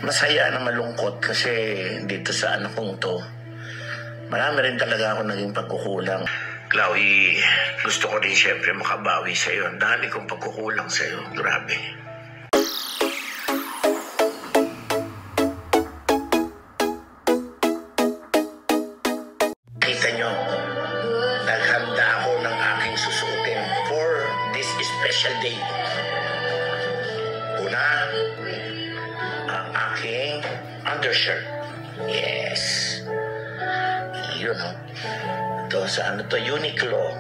masaya na malungkot kasi dito sa anak kong to, marami rin talaga ako naging pagkukulang. Chloe, gusto ko rin siyempre makabawi sa'yo. Ang dami kong pagkukulang sa'yo. Grabe. Kita nyo, naghanda ako ng aking susuotin for this special day. Una, ang aking undershirt. Yes. Yun, no? Ito, sa ano to? Uniqlo.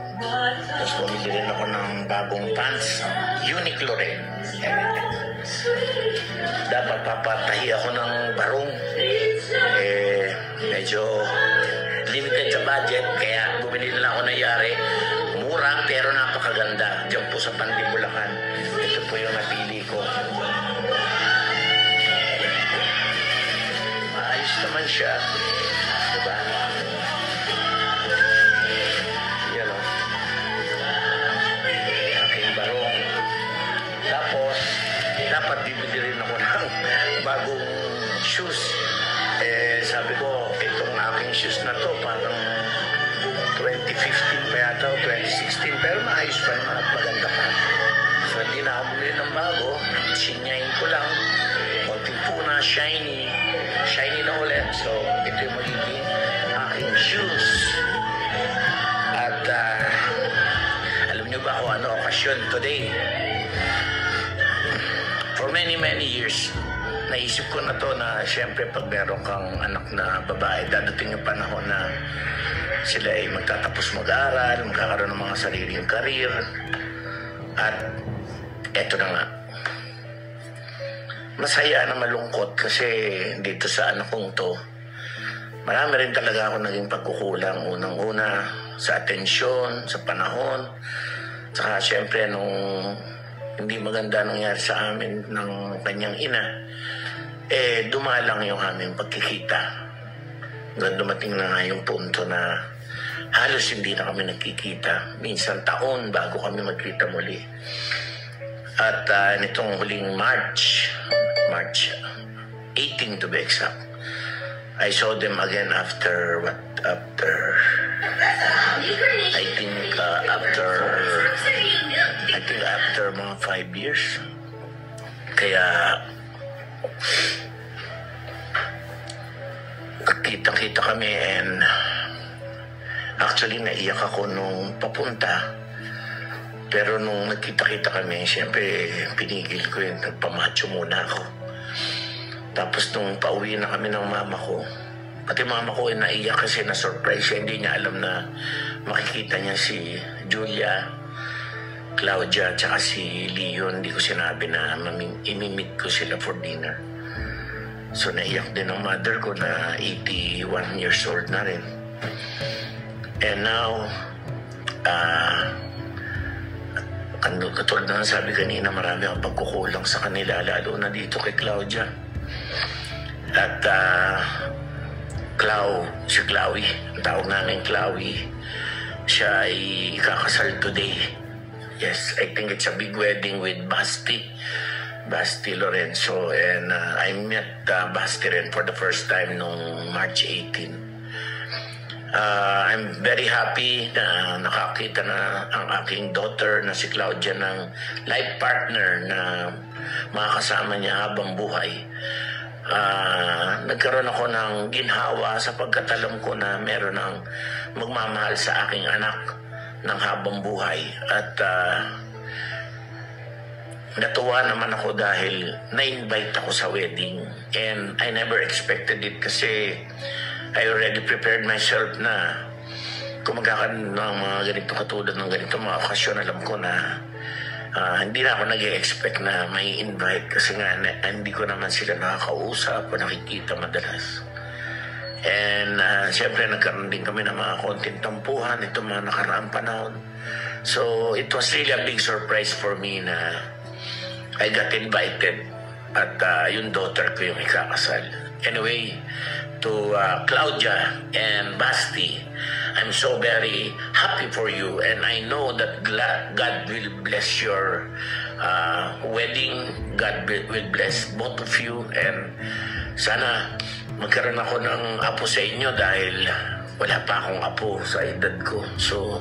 Tapos bumili rin ako ng bagong pants. Uniqlo rin. Dapat papatahi ako ng barong. Medyo limited sa budget. Kaya bumili na lang ako ng yari. Mura pero napakaganda. Diyan po sa Pandi, Bulacan. Ito po yung napili ko. Maayos naman siya. Diba? Yan o. Aking barong. Tapos, dapat bibili rin ako ng bagong shoes. Sabi ko, itong aking shoes na to, parang 2015 pa yata o 2016. Pero maayos pa naman at maganda pa. So, hindi na ako bumili ng bago. Sinyahin ko lang. Konting puna, shiny. Shiny na ulit. So, ito yung magiging aking shoes. At, alam niyo ba kung ano okasyon today? For many years, naisip ko na to na siyempre pag meron kang anak na babae, dadating yung panahon na sila ay magtatapos mag-aaral, magkakaroon ng mga sariling karir. At eto na nga. Masaya na malungkot kasi dito sa anak kong to, marami rin talaga ako naging pagkukulang. Unang-una sa atensyon, sa panahon, saka siyempre nung hindi maganda nangyari sa amin ng kanyang ina, dumalang yung aming pagkikita. Dumating na nga yung punto na halos hindi na kami nagkikita. Minsan taon bago kami magkita muli. At nitong huling March 18 to be exact, I saw them again after after mga 5 years. Kaya kita kami and actually naiyak ako nung papunta. Pero nung nagkita-kita kami, siyempre pinigil ko yun. Nagpamacho muna ako. Tapos nung pauwi na kami ng mama ko, pati mama ko ay naiyak kasi na-surprise siya. Hindi niya alam na makikita niya si Julia, Claudia, tsaka si Leon. Hindi ko sinabi na imimit ko sila for dinner. So naiyak din ang mother ko na 81 years old na rin. And now, katulad na sabi kanina, marami ang pagkukulang sa kanila, lalo na dito kay Claudia. At si Chloe, ang tawag namin Chloe, siya ay ikakasal today. Yes, I think it's a big wedding with Basti Lorenzo, and I met Basti rin for the first time nung March 18. I'm very happy na nakakita na ang aking daughter na si Claudia ng life partner na makakasama niya habang buhay. Nagkaroon ako ng ginhawa sapagkat alam ko na meron ng magmamahal sa aking anak ng habang buhay. At natuwa naman ako dahil na-invite ako sa wedding. And I never expected it kasi I already prepared myself na kung magkakaroon ng mga ganito katulad ng ganito mga okasyon, alam ko na hindi na ako nag-expect na may invite kasi nga hindi ko naman sila nakakausap o nakikita madalas. And siyempre nagkaroon din kami ng mga konting tampuhan itong mga nakaraang panahon. So it was really a big surprise for me na I got invited at yung daughter ko yung ikakasal. Anyway, to Claudia and Basti, I'm so very happy for you, and I know that God will bless your wedding. God will bless both of you, and sana magkaroon ako ng apo sa inyo dahil wala pa akong apo sa edad ko. So,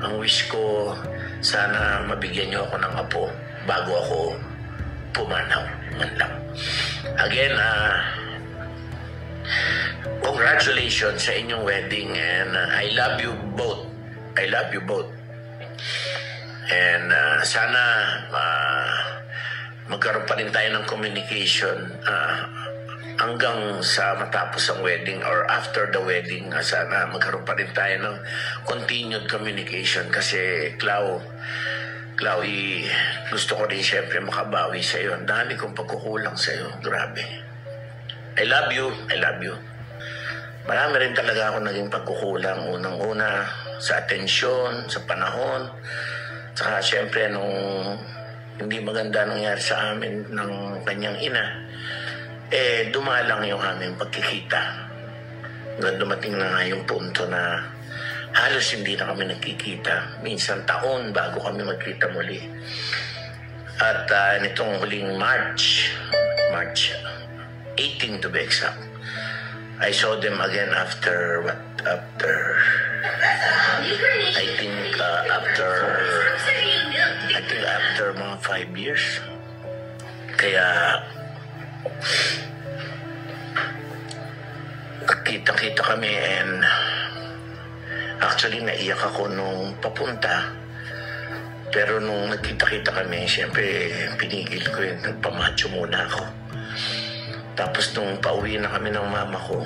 ang wish ko, sana mabigyan niyo ako ng apo bago ako pumanaw man lang. Again, congratulations sa inyong wedding, and I love you both. I love you both. And sana magkaroon pa rin tayo ng communication hanggang sa matapos ang wedding or after the wedding. Sana magkaroon pa rin tayo ng continued communication kasi Chloe, gusto ko rin siyempre makabawi sa iyo. Ang dami kong pagkukulang sa iyo. Grabe. I love you. I love you. Marami rin talaga ako naging pagkukulang. Unang-una sa atensyon, sa panahon. Saka siyempre nung hindi maganda nangyari sa amin ng kanyang ina, dumalang yung aming pagkikita. Dumating na nga yung punto na halos hindi na kami nagkikita. Minsan taon bago kami magkita muli. At nitong huling March 18 to be exact, I saw them again after mga 5 years. Kaya kita kami, and actually naiyak ako nung papunta. Pero nung nagkita-kita kami, siyempre pinigil ko yun. Nagpamacho muna ako. Tapos nung pauwi na kami ng mama ko,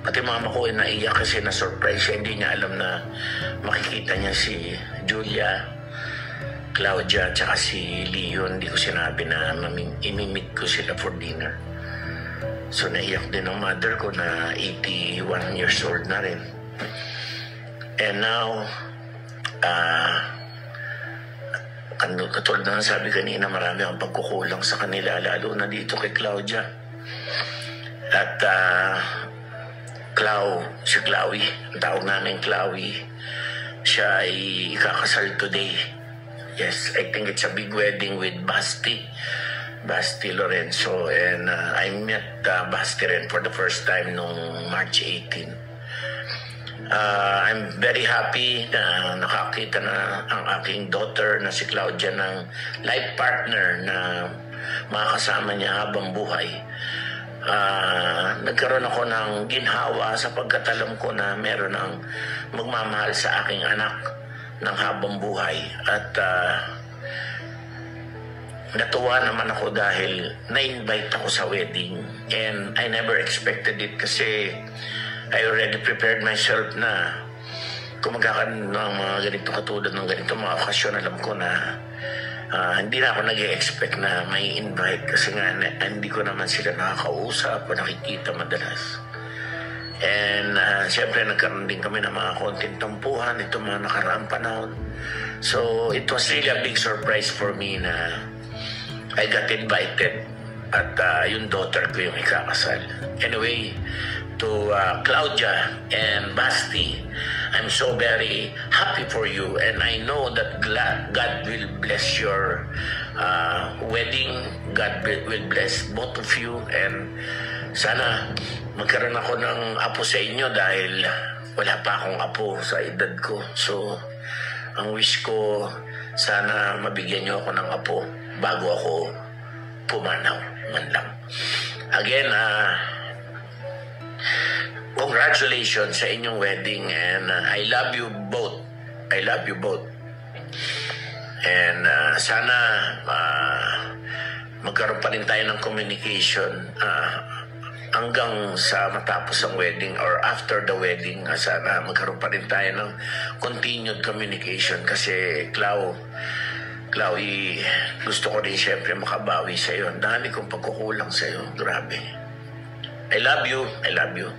pati mama ko naiyak kasi na-surprise siya. Hindi niya alam na makikita niya si Julia, Claudia, tsaka si Leon. Hindi ko sinabi na imimit ko sila for dinner. So naiyak din ang mother ko na 81 years old na rin. And now, katulad na sabi kanina, marami ang pagkukulang sa kanila, lalo na dito kay Claudia. At si Chloe, ang tawag namin Chloe, siya ay ikakasal today. Yes, I think it's a big wedding with Basti Lorenzo, and I met Basti rin for the first time noong March 18. I'm very happy na nakakita na ang aking daughter na si Claudia ng life partner na makakasama niya habang buhay. Nagkaroon ako ng ginhawa sapagkat alam ko na meron ang magmamahal sa aking anak ng habang buhay. At natuwa naman ako dahil na-invite ako sa wedding, and I never expected it kasi I already prepared myself na kung magkakaroon ng mga ganito katulad ng ganito mga okasyon. Alam ko na hindi na ako nag-expect na may invite kasi nga hindi ko naman sila nakakausap o nakikita madalas. And siyempre nagkaroon din kami ng mga konting tampuhan itong mga nakaraang panahon. So it was really a big surprise for me na I got invited at yung daughter ko yung ikakasal. Anyway, to Claudia and Basti, I'm so very happy for you, and I know that God will bless your wedding. God will bless both of you, and sana magkaroon ako ng apo sa inyo dahil wala pa akong apo sa edad ko. So, ang wish ko, sana mabigyan niyo ako ng apo bago ako pumanaw man lang. Again, congratulations sa inyong wedding, and I love you both. I love you both. And sana magkaroon pa rin tayo ng communication hanggang sa matapos ang wedding or after the wedding. Sana magkaroon pa rin tayo ng continued communication kasi Chloe, gusto ko rin siyempre makabawi sa iyo. Ang dami kong pagkukulang sa iyo. Grabe. I love you. I love you.